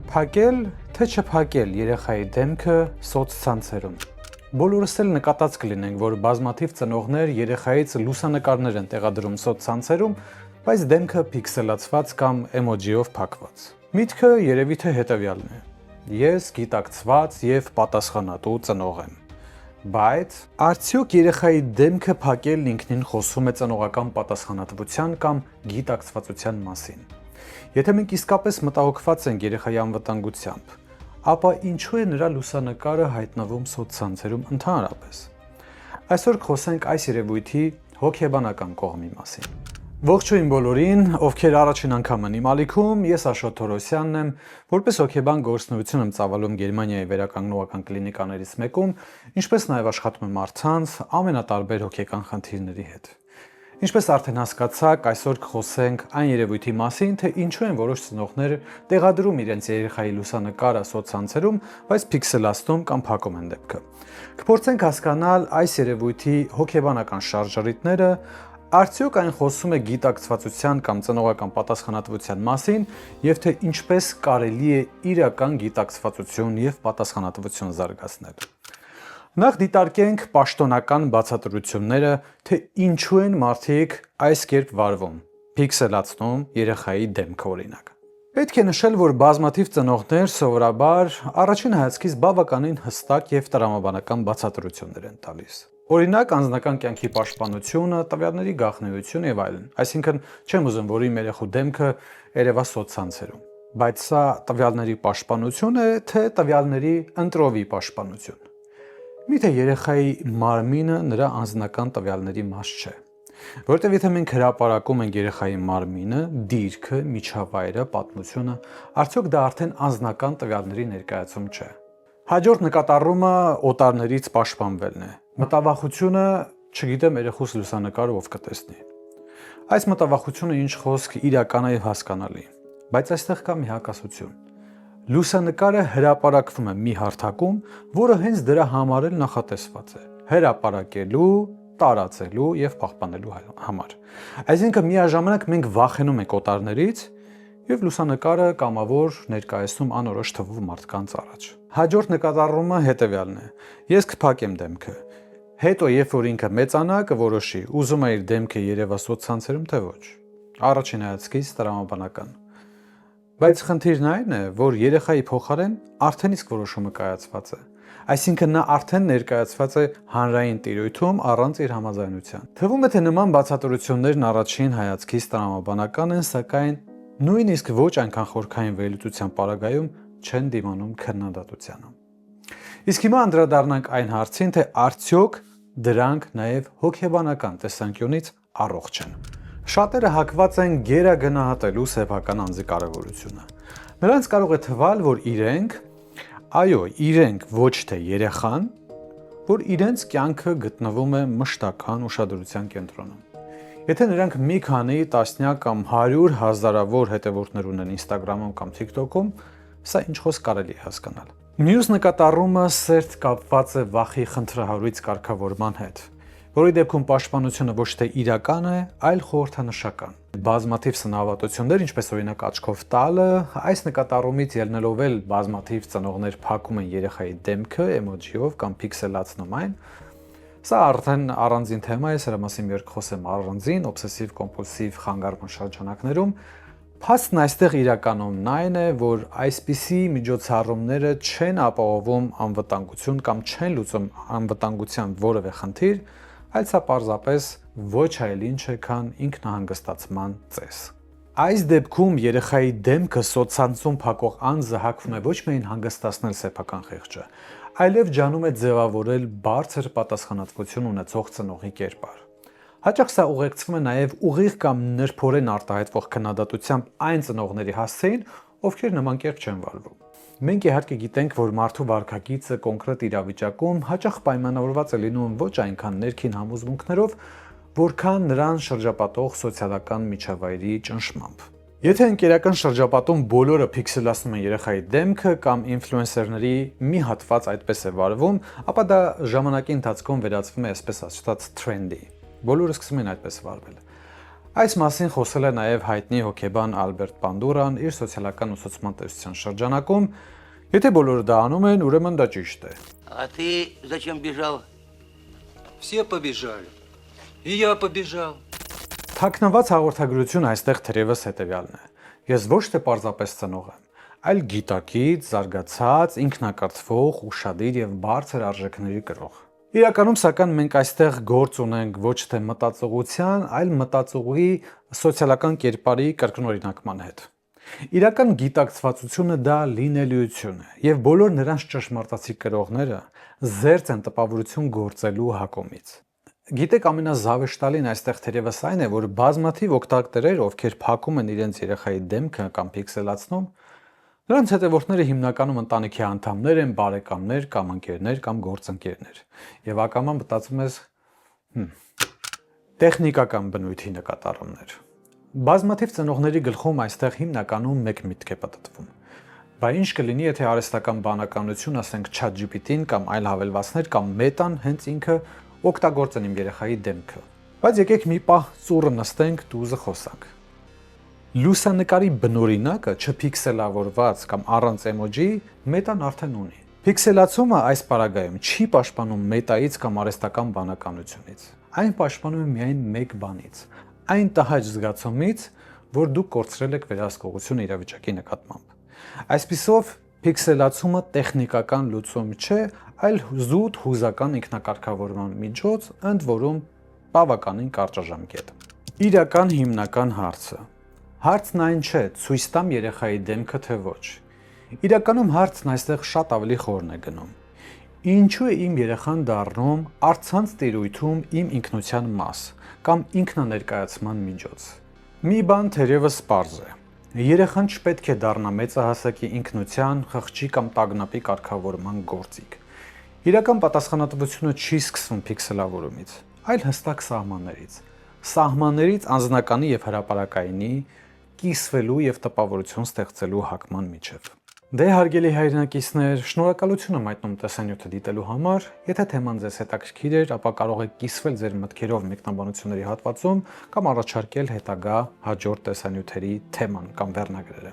Փակել, թե չփակել երեխայի դեմքը սոցցանցերում։ Բոլորս էլ նկատած կլինենք, որ բազմաթիվ ծնողներ երեխայից լուսանկարներ են տեղադրում սոցցանցերում, բայց դեմքը փիքսելացված կամ էմոջիով փակված։ Միտքը երևի թե հետևյալն է. ես գիտակցված եւ պատասխանատու ծնող եմ։ Բայց արդյոք երեխայի դեմքը փակելն ինքնին խոսում է ծնողական պատասխանատվության կամ գիտակցվածության մասին։ Եթե մենք իսկապես մտահոգված ենք երեխայի անվտանգությամբ, ապա ինչու է նրա լուսանկարը հայտնվում սոցցանցերում ընդհանրապես։ Այսօր խոսենք այս երևույթի հոգեբանական կողմի մասին։ Ողջույն բոլորին, ովքեր առաջին անգամ են իմ ալիքում, ես Աշոտ Թորոսյանն եմ, որպես հոգեբան գործունեություն եմ ծավալում Գերմանիայի վերականգնողական կլինիկաներից մեկում, ինչպես նաև աշխատում եմ առցանց ամենատարբեր հոգեկան խնդիրների հետ։ Ինչպես արդեն հասկացաք, այսօր կխոսենք այն երևույթի մասին, թե ինչու են որոշ ծնողներ տեղադրում իրենց երեխայի լուսանկարը սոցցանցերում, բայց փիքսելացնում կամ փակում են դեպքը։ Կփորձենք հասկանալ այս երևույթի հոգեբանական շարժառիթները, արդյոք այն խոսում է գիտակցվածության կամ ծնողական պատասխանատվության մասին, եւ թե ինչպես կարելի է իրական գիտակցվածություն եւ պատասխանատվություն զարգացնել։ Նախ դիտարկենք պաշտոնական բացատրությունները, թե ինչու են մարդիկ այս կերպ վարվում, փիքսելացնում երեխայի դեմքը օրինակ։ Պետք է նշել, որ բազմաթիվ ծնողներ սովորաբար առաջին հայացքից բավականին հստակ եւ տրամաբանական բացատրություններ են տալիս։ Օրինակ, անձնական կյանքի պաշտպանությունը, տվյալների գաղտնիություն եւ այլն։ Այսինքն, չեմ ուզում, որ իմ երեխու դեմքը երևա սոցցանցերում, բայց սա տվյալների պաշտպանություն է, թե տվյալների ընտրովի պաշտպանություն։ Միթե երեխայի մարմինը նրա անձնական տվյալների մաս չէ։ Որտեւ եթե մենք հրապարակում ենք երեխայի մարմինը, դիրքը, միջավայրը, պատմությունը, արդյոք դա արդեն անձնական տվյալների ներկայացում չէ։ Հաջորդ նկատառումը օտարներից պաշտպանվելն է։ Մտավախությունը, չգիտեմ երեխուս լուսանկարը ով կտեսնի։ Այս մտավախությունը ինչ խոսք իրական է եւ հասկանալի, բայց այստեղ կա մի հակասություն։ Լուսանկարը հրապարակվում է մի հարթակում, որը հենց դրա համար էլ նախատեսված է՝ հրապարակելու, տարածելու եւ պահպանելու համար։ Այսինքն միաժամանակ մենք վախենում ենք օտարներից եւ լուսանկարը կամավոր ներկայացնում անորոշ թվով մարդկանց առաջ։ Հաջորդ նկատառումը հետեւյալն է. ես կփակեմ դեմքը։ Հետո երբ որ ինքը մեծանա, կորոշի՝ ուզում է իր դեմքը երևա սոցցանցերում, թե ոչ։ Առաջին հայացքից տրամաբանական։ Բայց խնդիրն այն է, որ երեխայի փոխարեն արդեն իսկ որոշումը կայացված է։ Այսինքն նա արդեն ներկայացված է հանրային տիրույթում առանց իր համաձայնության։ Թվում է, թե նման բացատրություններն առաջին հայացքից տրամաբանական են, սակայն նույնիսկ ոչ այնքան խորքային վերլուծության պարագայում չեն դիմանում քննադատությանը։ Իսկ հիմա անդրադառնանք այն հարցին, թե արդյոք դրանք նաև հոգեբանական տեսանկյունից առողջ են։ Շատերը հակված են գերագնահատելու սեփական անձի կարևորությունը։ Նրանց կարող է թվալ, որ իրենք ոչ թե երեխան, որ իրենց կյանքը գտնվում է մշտական ուշադրության կենտրոնում։ Եթե նրանք մի քանի տասնյակ կամ 100 հազարավոր հետևորդներ ունեն Instagram-ում կամ TikTok-ում, սա ինչ խոսք կարելի է հասկանալ։ Մյուս նկատառումը սերտ կապված է վախի խնդրահարույց կարգավորման հետ, որի դեպքում պաշտպանությունը ոչ թե իրական է, այլ խորհրդանշական։ Բազմաթիվ սնահավատություններ, ինչպես օրինակ աչքով տալը, այս նկատառումից ելնելով էլ բազմաթիվ ծնողներ փակում են երեխայի դեմքը էմոջիով կամ փիքսելացնում այն։ Սա արդեն առանձին թեմա է, սրա մասին մի օր կխոսեմ առանձին, օբսեսիվ-կոմպուլսիվ խանգարման շրջանակներում։ Փաստն այստեղ իրականում այն է, որ այսպիսի միջոցառումները չեն ապահովում անվտանգություն կամ չեն լուծում անվտանգության որևէ խնդիր, այլ սա պարզապես ոչ այլ ինչ է, քան ինքնահանգստացման ծես։ Այս դեպքում երեխայի դեմքը սոցցանցում փակող անձը հակվում է ոչ միայն հանգստացնել սեփական խեղճը, այլև ջանում է ձևավորել բարձր պատասխանատվություն ունեցող ծնողի կերպար։ Հաճախ սա ուղեկցվում է նաև ուղիղ կամ նրբորեն արտահայտվող քննադատությամբ այն ծնողների հասցեին, ովքեր նման կերպ չեն վարվում։ Մենք իհարկե գիտենք, որ մարդու վարքագիծը կոնկրետ իրավիճակում հաճախ պայմանավորված է լինում ոչ այնքան ներքին համոզմունքներով, որքան նրան շրջապատող սոցիալական միջավայրի ճնշմամբ։ Եթե ընկերական շրջապատում բոլորը փիքսելացնում են երեխայի դեմքը կամ ինֆլուենսերների մի հատված այդպես է վարվում, ապա դա ժամանակի ընթացքում վերածվում է այսպես ասած թրենդի։ Բոլորը սկսում են այդպես վարվել։ Այս մասին խոսել է նաև հայտնի հոգեբան Ալբերտ Պանդուրան իր սոցիալական ուսուցման տեսության շրջանակում, եթե բոլորը դա անում են, ուրեմն դա ճիշտ է։ А ты зачем бежал? Все побежали. И я побежал. Թաքնված հաղորդագրություն այստեղ թերևս հետևյալն է։ Ես ոչ թե պարզապես ծնող եմ, այլ գիտակից, զարգացած, ինքնակրթվող, ուշադիր եւ բարձր արժեքների կրող։ Իրականում սակայն մենք այստեղ գործ ունենք ոչ թե մտածողության, այլ մտածողի սոցիալական կերպարի կրկնօրինակման հետ։ Իրական գիտակցվածությունը դա լինելիություն է, եւ բոլոր նրանց ճշմարտացի կրողները զերծ են տպավորություն գործելու հակումից։ Գիտեք, ամենազավեշտալին այստեղ թերևս այն է, որ բազմաթիվ օգտատերեր, ովքեր փակում են իրենց երեխայի դեմքը կամ պիքսելացնում, նրանց հետևորդները հիմնականում ընտանիքի անդամներ են, բարեկամներ կամ ընկերներ կամ գործընկերներ։ Եվ ակամա մտածում ես տեխնիկական բնույթի նկատառումներ։ Բազմաթիվ ծնողների գլխում այստեղ հիմնականում մեկ միտք է պտտվում։ Բա ինչ կլինի, եթե արհեստական բանականություն, ասենք ChatGPT-ին կամ այլ հավելվածներ կամ Meta-ն հենց ինքը օգտագործեն իմ երեխայի դեմքը։ Բայց եկեք մի պահ ծուռը նստենք, դուզը խոսանք։ Լուսանկարի բնօրինակը չփիքսելավորված կամ առանց էմոջի Meta-ն արդեն ունի։ Փիքսելացումը այս պարագայում չի պաշտպանում Meta-ից կամ արհեստական բանականությունից։ Այն պաշտպանում է միայն մեկ բանից՝ այն տհաճ զգացումից, որ դուք կորցրել եք վերահսկողությունը իրավիճակի նկատմամբ։ Այսպիսով, փիքսելացումը տեխնիկական լուծում չէ, այլ զուտ հուզական ինքնակարգավորման միջոց, ընդ որում բավականին կարճաժամկետ։ Իրական հիմնական հարցը։ Հարցն այն չէ, ցույց տամ երեխայի դեմքը թե ոչ։ Իրականում հարցն այստեղ շատ ավելի խորն է գնում։ Ինչու է իմ երեխան դառնում առցանց տիրույթում իմ ինքնության մաս կամ ինքնաներկայացման միջոց։ Մի բան թերևս պարզ է։ Երեխան չպետք է դառնա մեծահասակի ինքնության, խղճի կամ տագնապի կարգավորման գործիք։ Իրական պատասխանատվությունը չի սկսվում փիքսելավորումից, այլ հստակ սահմաններից անձնականի եւ հրապարակայինի կիսվելու եւ տպավորություն ստեղծելու հակման միջև։ Դե հարգելի հայրենակիցներ, շնորհակալություն եմ հայտնում տեսանյութը դիտելու համար։ Եթե թեման ձեզ հետաքրքիր էր, ապա կարող եք կիսվել ձեր մտքերով մեկնաբանությունների հատվածում կամ առաջարկել հետագա հաջորդ տեսանյութերի թեման կամ վերնագրերը։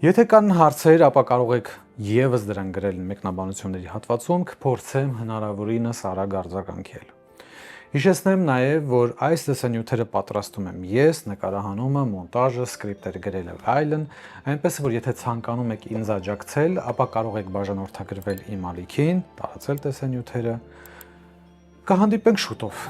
Եթե կան հարցեր, ապա կարող եք եւս դրան գրել մեկնաբանությունների հատվածում, կփորձեմ հնարավորինս արագ արձագանքել։ Հիշեցնեմ նաև, որ այս տեսանյութերը պատրաստում եմ ես, նկարահանումը, մոնտաժը, սկրիպտեր գրելը եւ այլն, այնպես որ եթե ցանկանում եք ինձ աջակցել, ապա կարող եք բաժանորդագրվել իմ ալիքին, տարածել տեսանյութերը։ Կհանդիպենք շուտով։